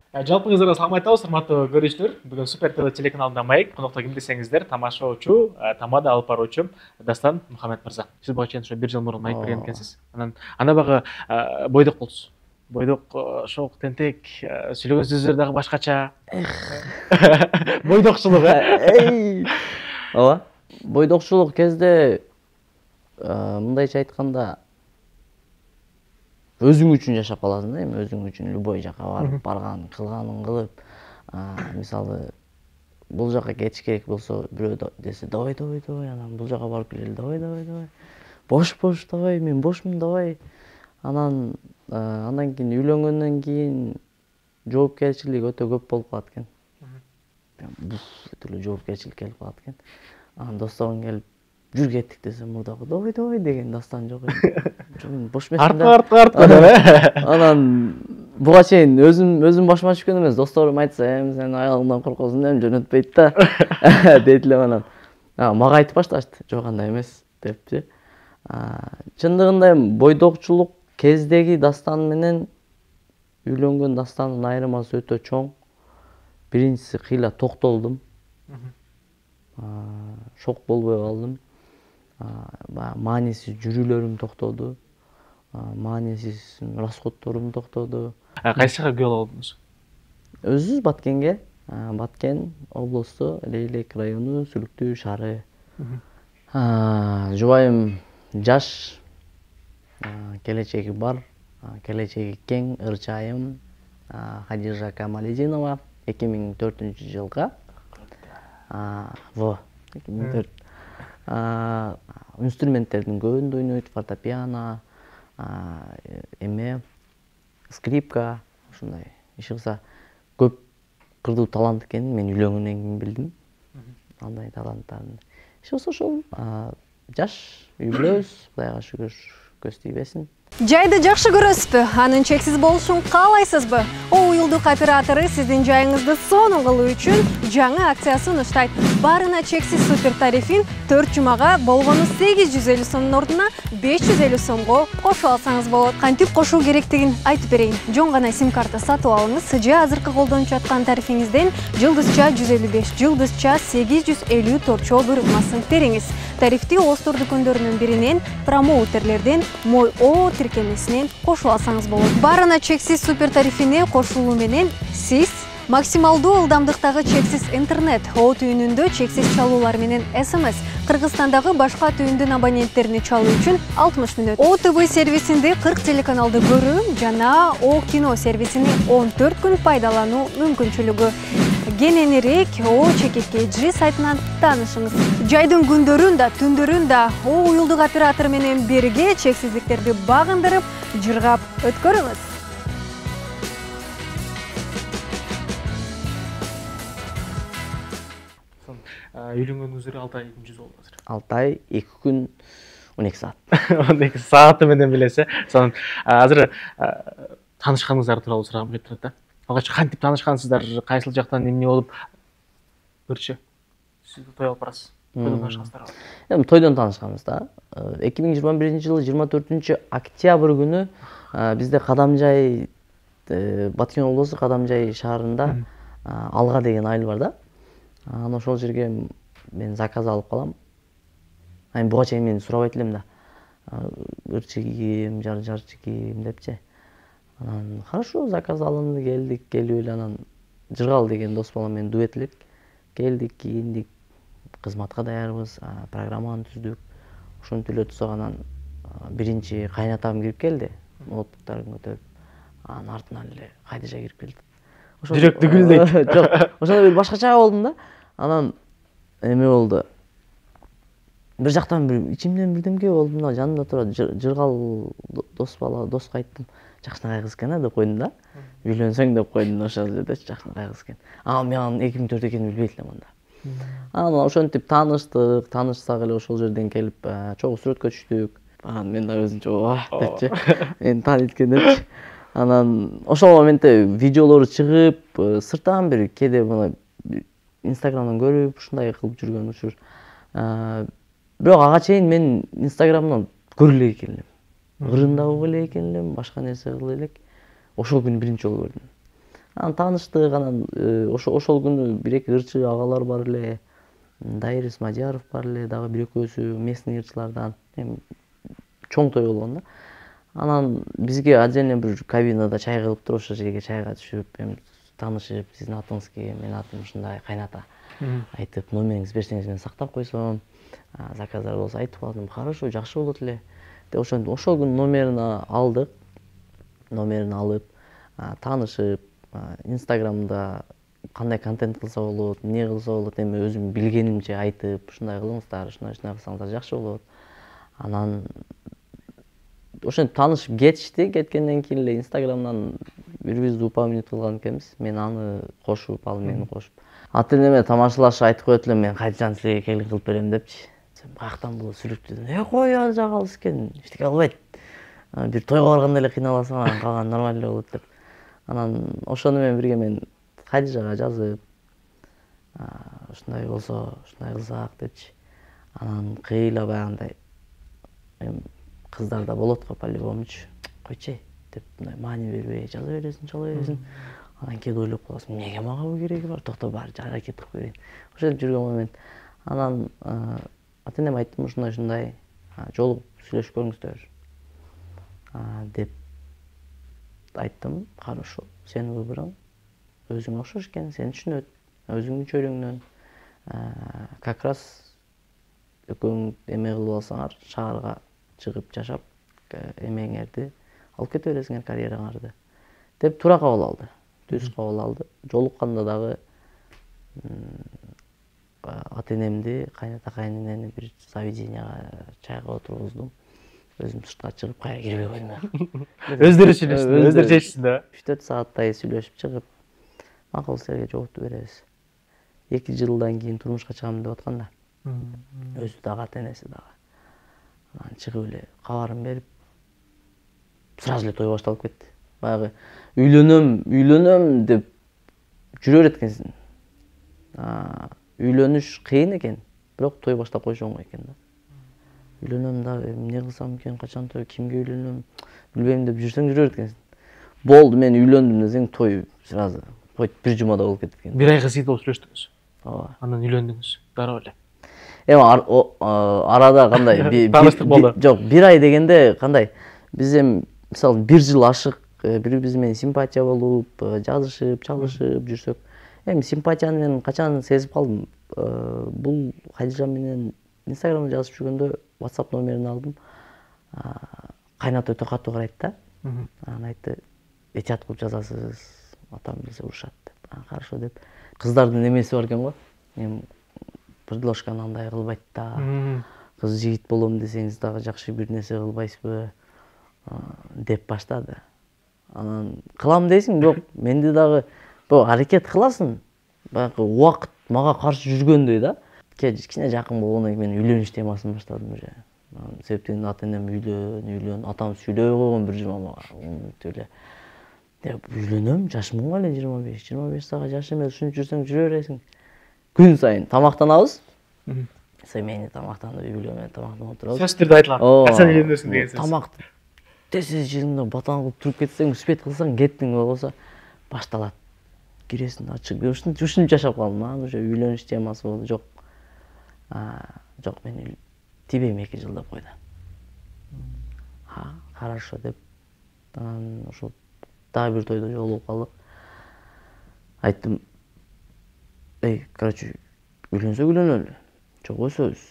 Жалпыңыздарга салам айтабыз, урматтуу көрүүчүлөр. Бүгүн Супер ТВ телеканалында маек. Конокто ким десеңиздер, тамашачу, тамада алып баруучу Дастан Мухаммед мырза. Сиз буга чейин ошо 1 жыл мурун маек берген экенсиз. Ана багы бойдок болсуз. Бойдок, шок, тентек, сүйлөгөн сөздөр дагы башкача. Бойдокчулук, ооба. Бойдокчулук кезде мындайча айтканда өзүң үчүн жашап каласың да, эми өзүң үчүн любой жака барып, кылганын кылып, мисалы бул жака кетиш керек болсо, бирөө десе, давай, анан бул жака барып келели, давай. Бош, давай, мен бошмун, давай. Анан кийин үйлөнгөндөн кийин жоопкерчилик өтө көп болуп калат экен. Өтө эле жоопкерчилик келип калат экен. Анан досторум келип, жүр кеттик десе, мурдагы давай деген Дастан жок экен. Бош эмесмин да. Артка. Анан буга чейин өзүм башыма түшкөн эмес, досторум айтса, сен аялыңдан коркосуң да, жөнөтпөйт да. Дейт элем анан. Мага айтып башташты, жок андай эмес депчи. Чындыгында бойдокчулук кездеги Дастан менен үйлөнгөн Дастандын айырмасы өтө чоң. Биринчиси кыйла токтолдум. Шок болбой калдым. Маанисиз жүрүүлөрүм токтоду. Маанисиз расходторум токтоду. Кайсы жака күбө болдуңуз? Өзүбүз Баткенге, Баткен облусту, Лейлек району, Сүлүктүү шаары. Жубайым жаш, келечеги бар, келечеги кең, ырчайым Хадижа Камалидинова 2004-жылга 2004 инструменттердин көбүндө ойнойт, фортепиано, скрипка, ушундай иши кылса көп кырдуу талант экенин мен үйлөнгөндөн кийин билдим. Андай таланттардын иши кылса ошол жаш, үй бүлөбүз, Кудайга шүгүр, көз тийбесин. Жайды жакшы көрөсүзбү? Анын чексиз болушун каалайсызбы? Уюлдук оператору сиздин жайыңызды сонун кылуу үчүн жаңы акциясын уштайт. Барына чексиз супер тарифин 4 жумага болгону 850 сомдун ордуна 550 сомго кошуп алсаңыз болот. Кантип кошуу керектигин айтып берейин. Жон гана сим карта сатып алыңыз же азыркы колдонуп жаткан тарифиңизден жылдызча 155, жылдызча 854 буйрутмасын териңиз. Тарифти Остор дүкөндөрүнүн биринен промоутерлерден Мой О тиркемесинен кошуп алсаңыз болот. Барына чексиз супер тарифине кошулуу менен сиз максималдуу ылдамдыктагы чексиз интернет, О түйүнүндө чексиз чалуулар менен СМС, Кыргызстандагы башка түйүндүн абоненттерине чалуу үчүн 60 мүнөт, О ТВ сервисинде 40 телеканалды көрүү жана О кино сервисини 14 күн пайдалануу мүмкүнчүлүгү. Кененирээк О ЧККЖ сайтынан таанышыңыз. Жайдын күндөрүн да, түндөрүн да О уюлдук оператор менен бирге чексиздиктерди багындырып, жыргап өткөрүңүз. Үйлөнгөнүңүздөр 6 ай 2 болду азыр. 6 ай 2 күн 12 саат. 12 сааты менен билесе. Сонун азыр таанышканыңыздар тууралуу сурагым келип турат да. Алгач кантип таанышкансыздар, кайсыл жактан эмне болуп? Көрчү. Сиз той алып барасыз. Тойдон таанышкансыздар. Эми тойдон таанышканбыз да. 2021-жылы 24-октябрь күнү бизде Кадамжай, Баткен облусу Кадамжай шаарында Алга деген айыл бар да. Анан ошол жерге мен заказ алып калам. Буга чейин мен сурабайт элем да. Ырчы кийим, жарчы кийим депчи. Анан хорошо, заказ алынды, келдик, келип эле анан Жыргал деген дос балам менен дуэт элек. Келдик, кийиндик, кызматка даярбыз, программаны түздүк. Ушинтип эле турсак анан биринчи кайнатам кирип келди, ноутбуктарын көтөрүп. Анын артынан эле Кайдыжа кирип келди. Жүрөк дүгүлдейт. Жок, ошондо бир башкача болдум да. Анан эме болду. Бир жактан бир ичимден бирдемге болдум да, жанымда турат Жыргал дос бала, доска айттым. Жакшынакай кыз экен деп койдум да. Үйлөнсөң деп койдум ошол жерде, жакшынакай кыз экен. Мен анын 2004 экенин билбейт элем анда. Анан ошентип тааныштык, таанышсак эле ошол жерден келип чогуу сүрөткө түштүк. Анан мен да өзүнчө депчи, мени тааныйт экен депчи. Анан ошол моментте видеолору чыгып, сырттан бир кээде мына Инстаграмдан көрүп, ушундай кылып жүргөн учур. Бирок ага чейин мен Инстаграмдан көрүлө экен элем. Ырында боло элек экен элем, башка нерсе кыла элек. Ошол күнү биринчи жолу көрдүм. Анан тааныштык, анан ошол күнү бир эки ырчы агалар бар эле. Дайрис Мадияров бар эле, дагы бир экөөсү местный ырчылардан. Эми чоң той болгон да. Анан бизге отдельно бир кабинада чай кылып туруп, ошол жерге чайга түшүп, эми таанышып, сиздин атыңыз ким, менин атым ушундай, кайната айтып, номериңизди берсеңиз мен сактап койсом, заказдар болсо айтып калдым. Хорошо, жакшы болот эле. Деп ошол күнү номерин алдык. Номерин алып, таанышып, Инстаграмда кандай контент кылса болот, эмне кылса болот, эми өзүм билгенимче айтып, ушундай кылыңыздар, ушундай кылсаңыздар жакшы болот. Анан ошентип таанышып кетишти. Кеткенден кийин эле Инстаграмдан бири-бирибизди упомянуть кылган экенбиз. Мен аны кошуп, ал мени кошуп. Ата-эне тамашалашып айтып коет элем, мен кайчан силерге келин кылып берем депчи. Сен каяктан болот сүрүктү. Кой, ал жак алыс экен, эчтеке кылбайт. Бир тойго барганда эле кыйналасың, анан калган нормально эле болот деп. Анан ошону менен бирге мен Кадижага жазып, ушундай болсо, ушундай кылсак депчи. Анан кыйла баягындай эми кыздарда болот го по-любомучу. Койчу деп мындай маани бербей жаза бересиң, чала бересиң. Анан кээде ойлоп каласың, эмнеге мага бул кереги бар? Токто баары аракет кылып көрөйүн. Ошентип жүргөн момент. Анан ата-энеме айттым, ушундай жолугуп сүйлөшүп көрүңүздөр деп айттым. Хорошо, сенин выборың, өзүңө окшош экен, сени түшүнөт, өзүңдүн чөйрөңдөн как раз экөөң эме кылып алсаңар, шаарга чыгып жашап, эмеңерди алып кете бересиңер, карьераңарды деп туура кабыл алды. Түз кабыл алды. Жолукканда дагы ата-энемди, кайната кайненени бир заведенияга чайга отургуздум. Өзүм сыртка чыгып кайра кирбей койдум. Өздөрү сүйлөштү, өздөрү чечтин да. 3-4 сааттай сүйлөшүп чыгып, макул силерге жоопту беребиз. 2 жылдан кийин турмушка чыгам деп аткан да. Өзү дагы ата-энеси дагы. Анан чыгып эле кабарын берип, сразу эле той башталып кетти. Баягы үйлөнөм деп жүрө берет экенсиң. Үйлөнүш кыйын экен, бирок той баштап койсо оңой экен да. Үйлөнөм да, эмне кылсам экен, качан той, кимге үйлөнөм, билбейм деп жүрсөң жүрө берет экенсиң. Болду, мен үйлөндүм десең, той сразу бир жумада болуп кетет экен. Бир айга сыйып сүйлөштүңүз. Ооба. Анан үйлөндүңүз. Дароо эле. Эми арада кандай Тааныштык болду. Жок, бир ай дегенде кандай? Биз эми мисалы 1 жыл ашык бири-бириз менен симпатия болуп, жазышып, чалышып жүрсөк, эми симпатияны мен качан сезип калдым. Бул Кадижа менен Инстаграмда жазышып жүргөндө WhatsApp номерин алдым. Кайната өтө катуу карайт да. Анан айтты, этият кылып жазасыз, атам билсе урушат деп. Хорошо деп. Кыздардын эмеси бар экен го. Эми предложканы андай кылбайт да. Кыз жигит болом десеңиз дагы жакшы бир нерсе кылбайсызбы деп баштады. Анан кылам дейсиң, бирок менде дагы аракет кыласың. Баягы убакыт мага каршы жүргөндөй да. Кичине жакын болгондон кийин мен үйлөнүш темасын баштадым уже. Себептен ата-энем үйлөн, атам сүйлөбөй койгон бир жума мага. Деп үйлөнөм, жашым эле 25 сага жаш эмес, ушинтип жүрсөң жүрө бересиң. Күн сайын тамактанабыз. Семейный тамактанып, үй бүлө менен тамактанып отурабыз. Сөздөрдү айтылат. Качан үйлөнөсүң деген сөз. Тамак тез жыгында батан кылып туруп кетсең, успеть кылсаң, кеттиң болбосо башталат. Киресиң, ачык. Ушинтип жашап калдым. Анан уже үйлөнүш темасы болду. Жок, мен тийбейм 2 жыл деп койду. Хорошо деп. Анан ошол дагы бир тойдо жолугуп калдык. Айттым, короче, үйлөнсөк үйлөнөлү. Жок, өсөбүз.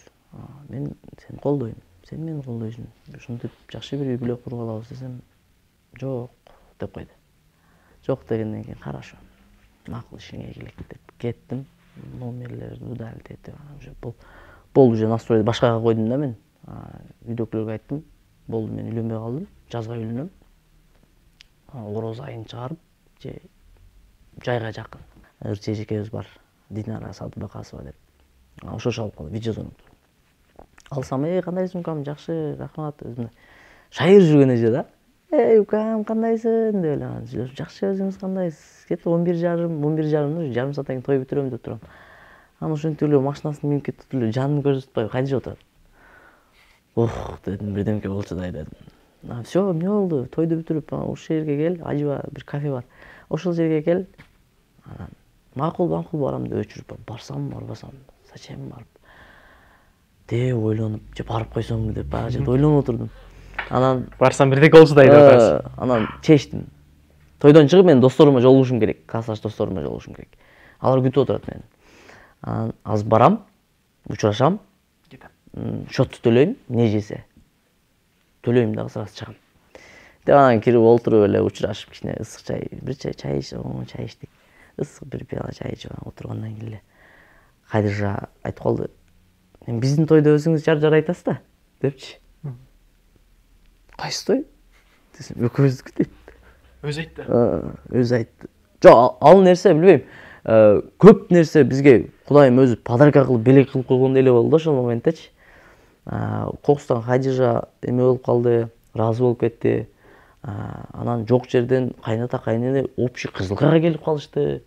Мен сени колдойм. Сен мени колдойсуң. Ушинтип жакшы бир үй бүлө куруп алабыз десем, жок деп койду. Жок дегенден кийин хорошо. Макул, ишиңе келек деп кеттим. Номерлерди удалить этип, уже болду, уже настрой башкага койдум да мен. Үйдөгүлөргө айттым, болду, мен үйлөнбөй калдым, жазга үйлөнөм. Ороз айын чыгарып, жайга жакын. Ырчы эжекебиз бар, Динара Садыбакасова деп. Ошо чалып калды, видеозвонок. Алсам, кандай сумкам, жакшы, рахмат, өзүм шайыр жүргөн эже да. Укам, кандайсың деп эле сүйлөшүп, жакшы, өзүңүз кандайсыз? Кетти 11:30, жарым сааттан кийин той бүтүрөм деп турам. Анан ошентип эле машинасына минип кетип эле жанын көрсөтпөй Кадижа отурат. Дедим, бирдемке болчу да дедим. Всё, эмне болду? Тойду бүтүрүп, ушул жерге кел, Ажыба бир кафе бар. ошол жерге кел. Анан макул барам деп өчүрүп барсам барбасам зачем барып деп ойлонуп же барып койсомбу деп баягы жерде ойлонуп отурдум. Анан барсам бирдеке болсо дейт атасыз. Анан чечтим. Тойдон чыгып мен досторума жолугушум керек. Классташ досторума жолугушум керек. Алар күтүп отурат мени. Анан азыр барам, учурашам, счетту төлөйм, эмне жесе. Төлөйм дагы сразу чыгам. Деп анан кирип отуруп эле учурашып кичине ысык чай, бир чай ичтик. Ысык бир пияла чай ичип отургандан кийин эле Кадиржа айтып калды. Биздин тойдо өзүңүз жар айтасыз да, депчи. Кайсы той? Десем, экөөбүздүкү дейт. Өзү айтты. Өзү айтты. Жок, ал нерсе билбейм. Көп нерсе бизге Кудайым өзү подарка кылып, белек кылып койгондой эле болду ошол моменттечи. Кокустан Кадиржа эме болуп калды, ыраазы болуп кетти. Анан жок жерден кайната кайнене общий кызылкага келип калышты.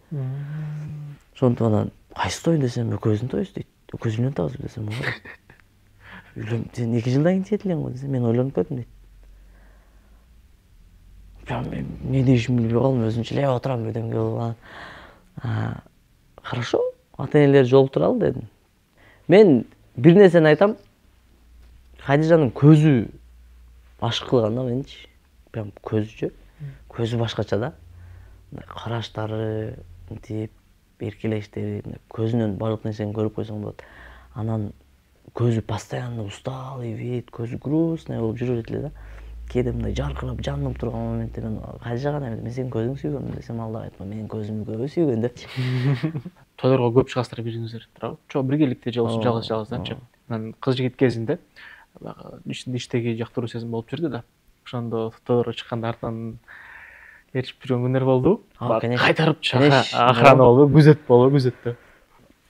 Ошентип анан кайсы той десем, экөөбүздүн тоюбуз дейт. Экөөбүз үйлөнүп атабызбы десем, ооба. Сен 2 жылдан кийин чет элең го десем, мен ойлонуп көрдүм дейт. Мен эмне дейишимди билбей калдым, өзүмчө эле отурам бирдемге болуп анан. Хорошо, ата-энелер жолуктуралы дедим. Мен бир нерсени айтам. Кадиржанын көзү башка кылган да меничи. Прям көзүчө. Көзү башкача да. Караштары, мынтип, эркелештери, көзүнөн бардык нерсени көрүп койсоң болот. Анан көзү постоянно усталый вид, көзү грустный болуп жүрө берет эле да. Кээде мындай жаркырап, жанып турган моментте мен Кадиржага айттым, мен сенин көзүңдү сүйгөм десем, ал дагы айтты, менин көзүмдү көбү сүйгөн депчи. Тойлорго көп чыгасыздар бирдиңиздер, туурабы? Жок, биргеликте же болсо жалгыз-жалгыздачы. Анан кыз жигит кезинде баягы иштеги жактыруу сезим болуп жүрдү да. Ошондо тойлорго чыкканда артынан ээрчип жүргөн күндөр болду. Кайтарып охрана болду, күзөттө.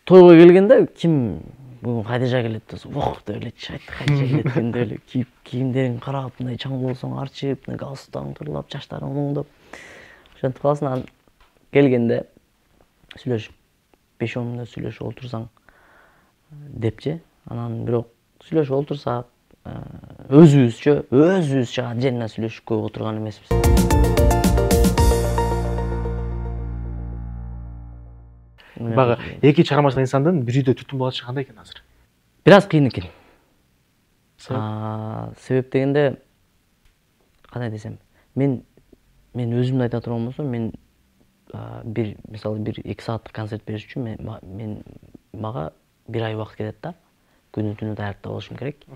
Тойго келгенде ким бүгүн Кадиржа келет десе, ох деп элечи, айтты Кадиржа келет дегенде эле кийимдерин карап, мындай чаң болсоң арчып, мындай галстугун турлап, чачтарың оңдоп. Ошентип каласың, анан келгенде сүйлөшүп 5-10 мүнөт сүйлөшүп отурсаң депчи. Анан бирок сүйлөшүп отурсак, өзүбүзчө отдельно сүйлөшүп көп отурган эмеспиз. Бага эки чыгармачыл инсандын бир үйдө тутумдалышы кандай экен азыр? Бир аз кыйын экен. Себеп дегенде кандай десем, мен өзүмдү айта турган болсом, мен мисалы 1-2 сааттык концерт бериш үчүн мага 1 ай убакыт кетет да. Күнү түнү даярдап алышым керек.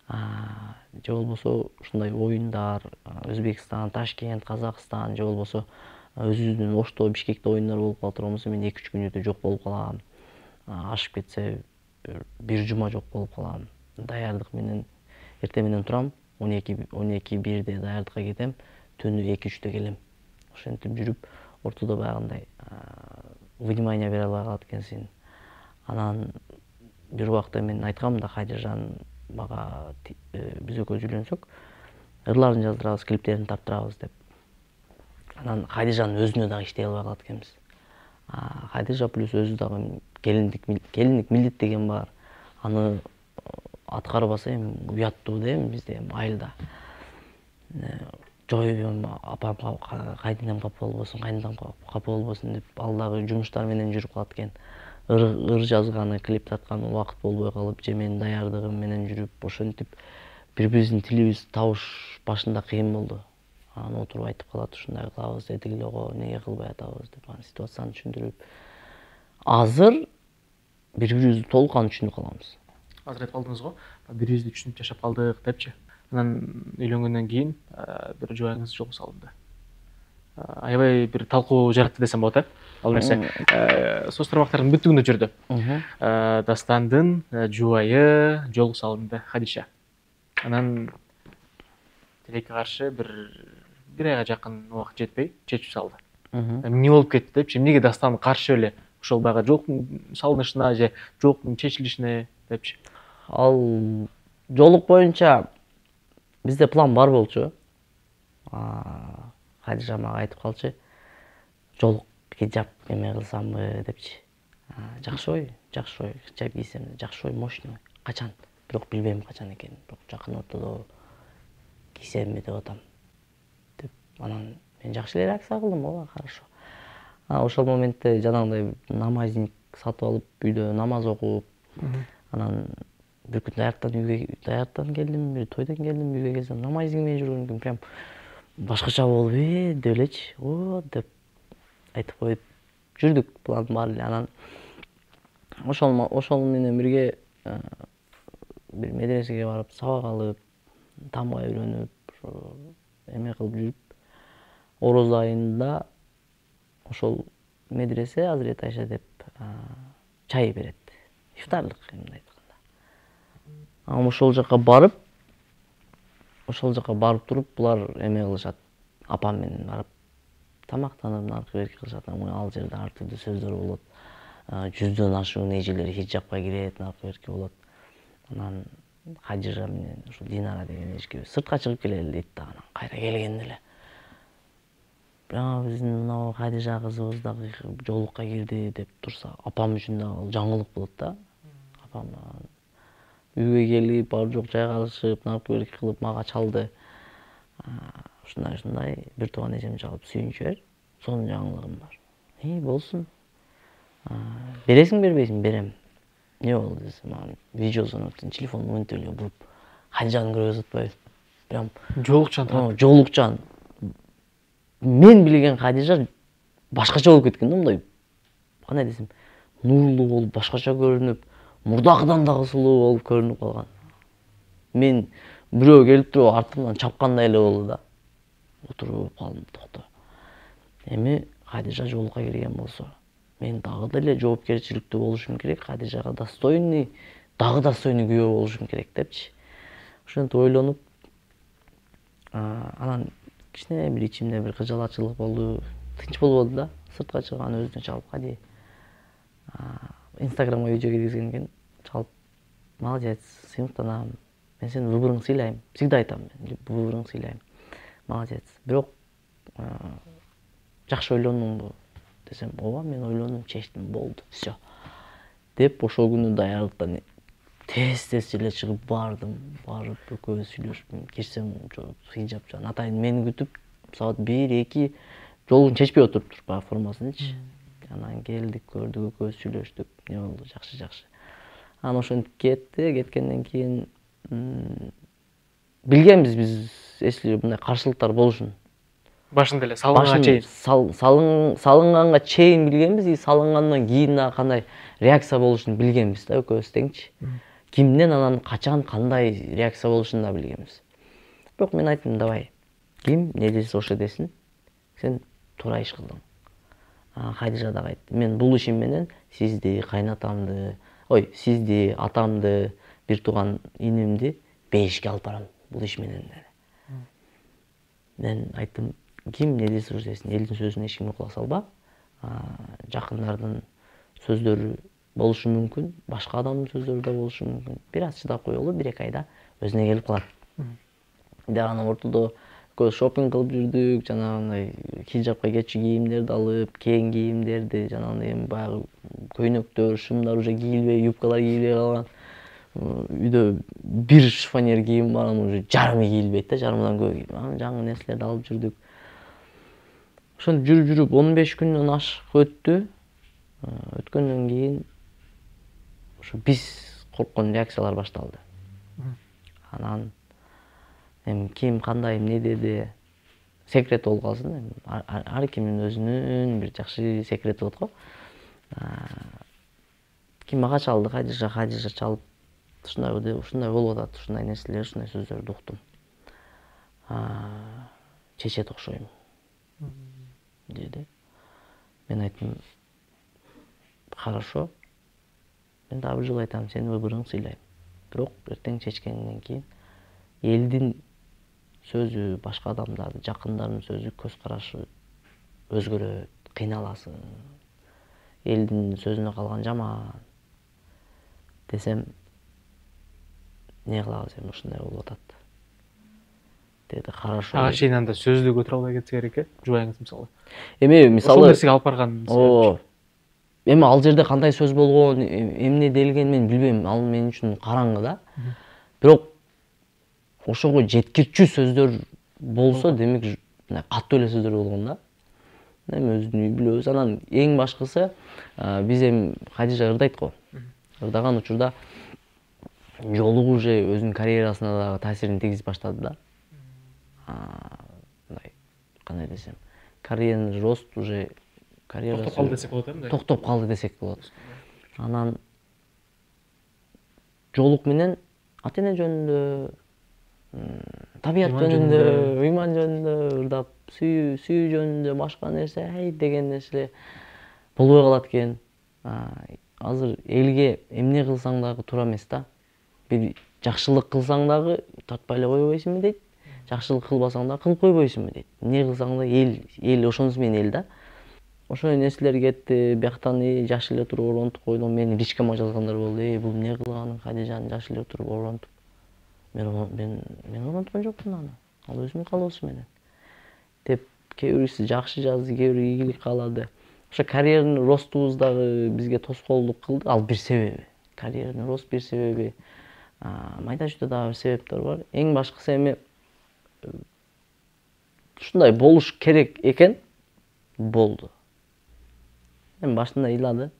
Же болбосо ушундай оюндар, Өзбекстан, Ташкент, Казакстан, же болбосо өзүбүздүн Ошто, Бишкекте оюндар болуп кала турган болсо, мен 2-3 күнү жок болуп калам. Ашып кетсе 1 жума жок болуп калам. Даярдык менен эртең менен турам, 12-1де даярдыкка кетем, түнү 2-3дө келем. Ошентип жүрүп, ортодо баягындай внимание бере албай калат экенсиң. Анан бир убакта мен айткам да Кадиржан мага биз экөөбүз үйлөнсөк, ырларын жаздырабыз, клиптерин тарттырабыз деп. Анан Кадиржанын өзүнө дагы иштей албай калат экенбиз. Кадиржа плюс өзү дагы келиндик милдет деген бар. Аны аткарбаса эми уяттуу да эми бизде айылда. Жойгон апам кайненем капа болбосун, кайнатам капа болбосун деп ал дагы жумуштар менен жүрүп калат экен. Ыр жазганы, клип тартканы убакыт болбой калып, же менин даярдыгым менен жүрүп, ошентип бири-бирибиздин тилибиз табыш башында кыйын болду. Анан отуруп айтып калат, ушундай кылабыз, этиги эле эмнеге кылбай атабыз деп, анан ситуацияны түшүндүрүп. Азыр бири-бирибизди толукан түшүнүп калабыз. Азыр айтып калдыңыз го, бири-бирибизди түшүнүп жашап калдык депчи. Анан үйлөнгөндөн кийин бир жубайыңыз жолго салынды. Аябай бир талкуу жаратты десем болот, ал нерсе. Соц тармактардын бүттүгүндө жүрдү. Дастандын жубайы жолго салынды, Хадиша. Анан тилекке каршы бир айга жакын убакыт жетпей чечип салды. Эмне болуп кетти депчи, эмнеге Дастан каршы эле ошол баягы жолуктун салынышына же жолуктун чечилишине депчи. Ал жолук боюнча бизде план бар болчу. Кадиржа мага айтып калчы, жолук хиджаб эме кылсамбы депчи. Жакшы ой, хиджаб кийсем, жакшы ой, мощный. Качан? Бирок билбейм качан экенин. Бирок жакын ортодо кийсемби деп атам. Деп анан мен жакшы эле реакция кылдым, ооба, хорошо. Ошол моментте жанагындай намазник сатып алып үйдө намаз окуп, анан бир күн даяктан келдим, бир тойдон келдим, үйгө келсем намазник менен жүргөн экен. Прям башкача болуп, деп элечи, деп айтып коюп жүрдүк пландын баары эле. Анан ошол менен бирге бир медресеге барып сабак алып, тамга үйрөнүп, эме кылып жүрүп, Ороз айында ошол медресе Азырет Айша деп чай берет, ифтарлык мындай айтканда. Ошол жака барып туруп булар эме кылышат, апам менен барып тамактанып наркы берки кылышат. Ал жерде ар түрдүү сөздөр болот, 100дөн ашуун эжелер хиджапка кирет, наркы берки болот. Анан Хадижа менен ушул Динара деген эжекебиз сыртка чыгып келели дейт да, анан кайра келгенде эле биздин мына Хадижа кызыбыз дагы жоолукка кирди деп турса, апам үчүн дагы жаңылык болот да. Апам үйгө келип, бар жок жайгалышып, наркы берки кылып мага чалды. Ушундай бир тууган эжем чалып сүйүнчү бер, сонун жаңылыгым бар. Болсун. Бересиң бербейсиң? Берем. Не болду десем, видеосун телефондун монитörүнө буруп, Хадижаны көргөзүп атпайбы? Прям жоолукчан. Мен билген Хадижа башкача болуп кеткен да, мындай. Кандай десем, нурлуу болуп, башкача көрүнүп, мурдакыдан дагы сулуу болуп көрүнүп калган. Мен бирөө келип туруп артымдан чапкандай эле болду да. Отуруп калдым, токто. Эми Хадижа жоолукка кирген болсо, мен дагы деле жоопкерчиликтүү болушум керек, Хадижага достойный күйөө болушум керек депчи. Ошентип ойлонуп, анан кичине бир ичимде бир кыжалачылык болду, тынч болбоду да. Сыртка чыгып өзүнө чалып, кади Инстаграмга видео киргизген экен, чалып, молодец, сыймыктанам, мен сенин выборыңды сыйлайм, всегда айтам, мен выборыңды сыйлайм, молодец. Бирок жакшы ойлондуңбу десем, ооба, мен ойлондум, чечтим, болду, все деп ошол күнү даярдыктан тез эле чыгып бардым. Барып экөөбүз сүйлөшүп кирсем, хиджап жан атайын мени күтүп, саат 1-2 жолун чечпей отуруптур, баягы формасынычы. Анан келдик, көрдүк, экөөбүз сүйлөштүк, не болду, жакшы. Анан ошентип кеткенден кийин билгенбиз биз, если мындай каршылыктар болушун. Башында эле салынганга чейин билгенбиз, и салынгандан кийин дагы кандай реакция болушун билгенбиз да, экөөбүз теңчи. Кимден анан качан кандай реакция болушун да билгенбиз. Бирок мен айттым, давай, ким не десе ошо десин, сен туура иш кылдың. Хадижа дагы айтты, мен бул ишим менен сизди, атамды, бир тууган инимди бейишке алып барам бул иш менен. Мен айттым, ким не десе ошо десин, элдин сөзүнө эч ким кулак салба. Жакындардын сөздөрү болушу мүмкүн, башка адамдын сөздөрү да болушу мүмкүн. Бир аз чыдап коелу, 1-2 айда өзүнө келип калат. Анан ортодо көз шопинг кылып жүрдүк, жанагындай хиджапка кетчү кийимдерди алып, кең кийимдерди, жанагындай эми баягы көйнөктөр, шымдар уже кийилбей, юбкалар кийилбей калган. Үйдө бир шифонер кийим бар, анын уже жарымы кийилбейт да, жарымдан көп кийим. Анан жаңы нерселерди алып жүрдүк. Ошентип жүрүп 15 күндөн ашык өттү. Өткөндөн кийин ошо биз корккон реакциялар башталды. Анан эми ким кандай эмне деди, секрет болуп калсын, ар кимдин өзүнүн бир жакшы секрети болот го. Ким мага чалды, Хадижа чалып, ушундай болуп атат, ушундай нерселер, ушундай сөздөрдү уктум. Чечет окшойм деди. Мен айттым, хорошо, мен дагы бир жолу айтам, сенин выборуңду сыйлайм. Бирок эртең чечкенден кийин элдин сөзү, башка адамдардын, жакындардын сөзү, көз карашы өзгөрөт, кыйналасың. Элдин сөзүнө калган жаман десем, не кылабыз эми, ушундай болуп атат деди. Хорошо. Ага чейин анда сөздү көтөрө албай кетсе керек жубайыңыз мисалы. Эми мисалы ошол нерсеге алып барган. Эми ал жерде кандай сөз болгон, эмне делген мен билбейм. Ал мен үчүн караңгы да. Бирок ошого жеткирчү сөздөр болсо, демек каттуу эле сөздөр болгон да. эми өзүнүн үйү билебиз. Анан эң башкысы биз эми Кадижа ырдайт го. Ырдаган учурда жолугу уже өзүнүн карьерасына дагы таасирин тийгизип баштады да. Мындай кандай десем, карьерный рост уже карьерасы токтоп калды десек болот мындай. Токтоп калды десек болот. Анан жолук менен ата-эне жөнүндө, табият жөнүндө, ыйман жөнүндө ырдап, сүйүү жөнүндө, башка нерсе деген нерсе болбой калат экен. Азыр элге эмне кылсаң дагы туура эмес да. Бир жакшылык кылсаң дагы тартпай эле койбойсуңбу дейт. Жакшылык кылбасаң да кылып койбойсуңбу дейт. Эмне кылсаң да эл ошонусу менен эл да. Ошол нерселер кетти. Бияктан жаш эле туруп оронтуп койдум. Мени личкама жазгандар болду. Бул эмне кылганың, Кадижаны жаш эле туруп оронтуп. Мен оронткон жокмун аны. Ал өзүнүн каалоосу менен. Деп кээ бирisi жакшы жазды, кээ бири ийгилик каалады. Ошо карьерный ростубуз дагы бизге тоскоолдук кылды. Ал бир себеби. Карьерный рост бир себеби. Майда чүйдө дагы бир себептер бар. Эң башкысы эми ушундай болуш керек экен, болду. Эми башында ыйлады.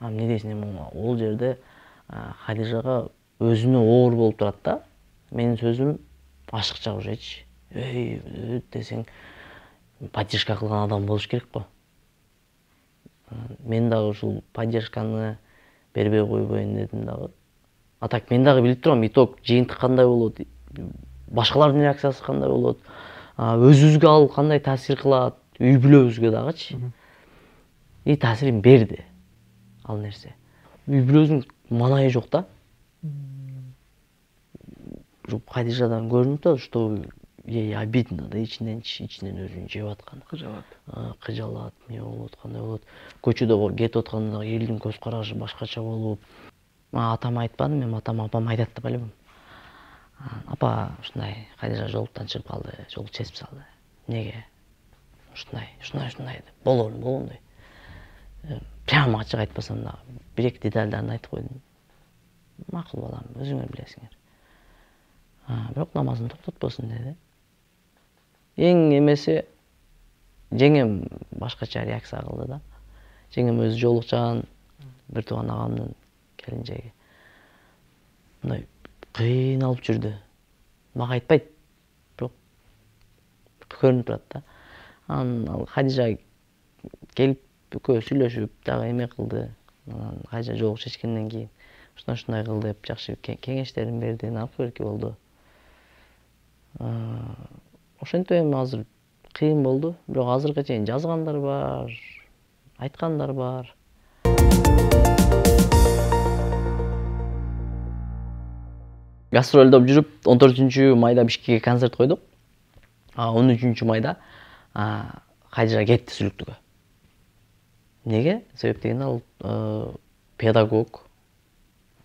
Эмне дейсиң, ол жерде Кадижага өзүнө оор болуп турат да. Менин сөзүм ашыкча ужечи. Десең, поддержка кылган адам болуш керек го. Мен дагы ушул поддержканы бербей койбойн дедим дагы. А так мен дагы билип турам, итог жыйынтык кандай болот, башкалардын реакциясы кандай болот, өзүбүзгө ал кандай таасир кылат, үй бүлөбүзгө дагычы. И таасирин берди ал нерсе. Үй бүлөбүздүн маанайы жок да. Кадижадан көрүнүп турат, что ей обидно да, ичинен өзүн жеп аткан. Кыжалат, эмне болот, кандай болот. Көчөдө кетип атканда элдин көз карашы башкача болуп. Атама айтпадым, мен апам айтат деп элем. Апа ушундай Кадижа жолуктан чыгып калды, жол чесип салды. Неге? Ушундай деп. Болгон дей. Прямо ачык айтпасам да, бир-эки детальдарын айтып койдум. Макул балам, өзүңөр билесиңер. Бирок намазын токтотпосун деди. Эң эмеси жеңем башкача реакция кылды да. Жеңем өзү жолукчан бир тууган агамдын келинчеги. Мындай кыйналып жүрдү. Мага айтпайт, бирок көрүнүп турат да. Анан Кадижа келип экөө сүйлөшүп, дагы эме кылды. Анан Кадижа жолук чечкенден кийин ушундай кыл деп жакшы кеңештерин берди, например болду. Ошентип эми азыр кыйын болду, бирок азыркыга чейин жазгандар бар, айткандар бар. Гастролдоп жүрүп 14 майда Бишкекке концерт койдук. 13 майда Кадижа кетти Сүлүктүгө. Неге? Себеп дегенде ал педагог,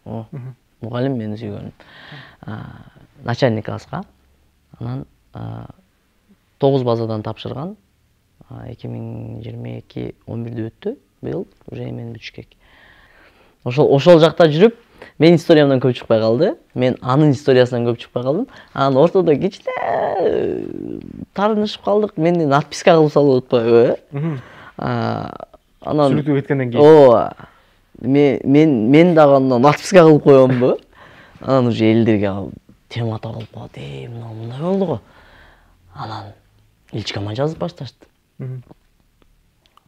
мугалим мени сүйгөн. Начальник класска. Анан 9 базадан тапшырган. 2022 11-дө өттү. Быйыл уже эмен Бишкек. Ошол жакта жүрүп, менин историямдан көп чыкпай калды. Мен анын историясынан көп чыкпай калдым. Анан ортодо кичине таарынышып калдык. Менден отписка кылып салып атпайбы? Анан Сүлүктүгө кеткенден кийин. Мен дагы андан отписка кылып коёмбу? Анан уже элдерге тема табылып калат. Мындай болду го. Анан личкама жазып башташты.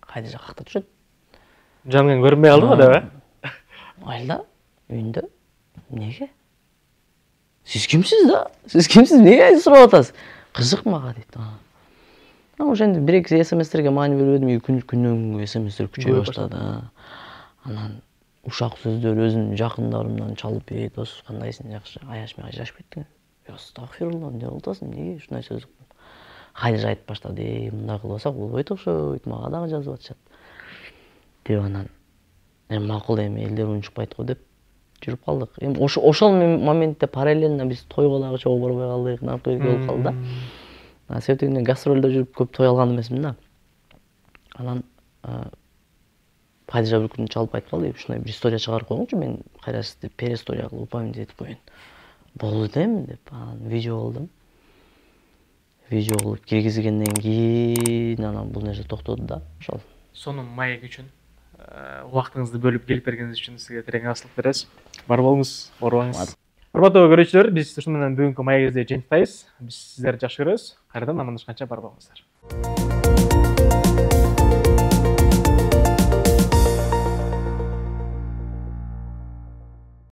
Кадижа какта жүрөт? Жаныңан көрүнбөй калды го деп, Айылда, үйүндө. Неге? Сиз кимсиз да? Сиз кимсиз? Неге сурап атасыз? Кызык мага дейт. Ошентип бир-эки СМСтерге маани бербедим, күндөн күнгө СМСтер күчөй баштады. Анан ушак сөздөр өзүмдүн жакындарымдан чалып, дос кандайсың, жакшы, аяш мага жашып кеттиң. Астагфирулла, эмне кылып атасың? Неге ушундай сөз? Кадижа айтып баштады, мындай кылбасак болбойт окшойт, мага дагы жазып атышат. Деп анан макул эми элдер унчукпайт го деп жүрүп калдык. Эми ошол моментте параллельно биз тойго дагы чогуу барбай калдык, наркотик болуп калды да. Себеп дегенде гастролдо жүрүп көп той алган эмесмин да. Анан Кадижа бир күнү чалып айтып калды, ушундай бир история чыгарып койгончу, мен кайра сизди перестория кылып упайм этип коеюн. Болду дем деп, анан видео алдым. видео кылып киргизгенден кийин анан бул нерсе токтоду да ошол. Сонун маек үчүн убактыңызды бөлүп келип бергениңиз үчүн сизге терең ырахмат беребиз. Бар болуңуз, оорубаңыз. Урматтуу көрүүчүлөр, биз ушуну менен бүгүнкү маегибизди жыйынтыктайбыз. Биз сиздерди жакшы көрөбүз. Кайрадан амандашканча бар болуңуздар.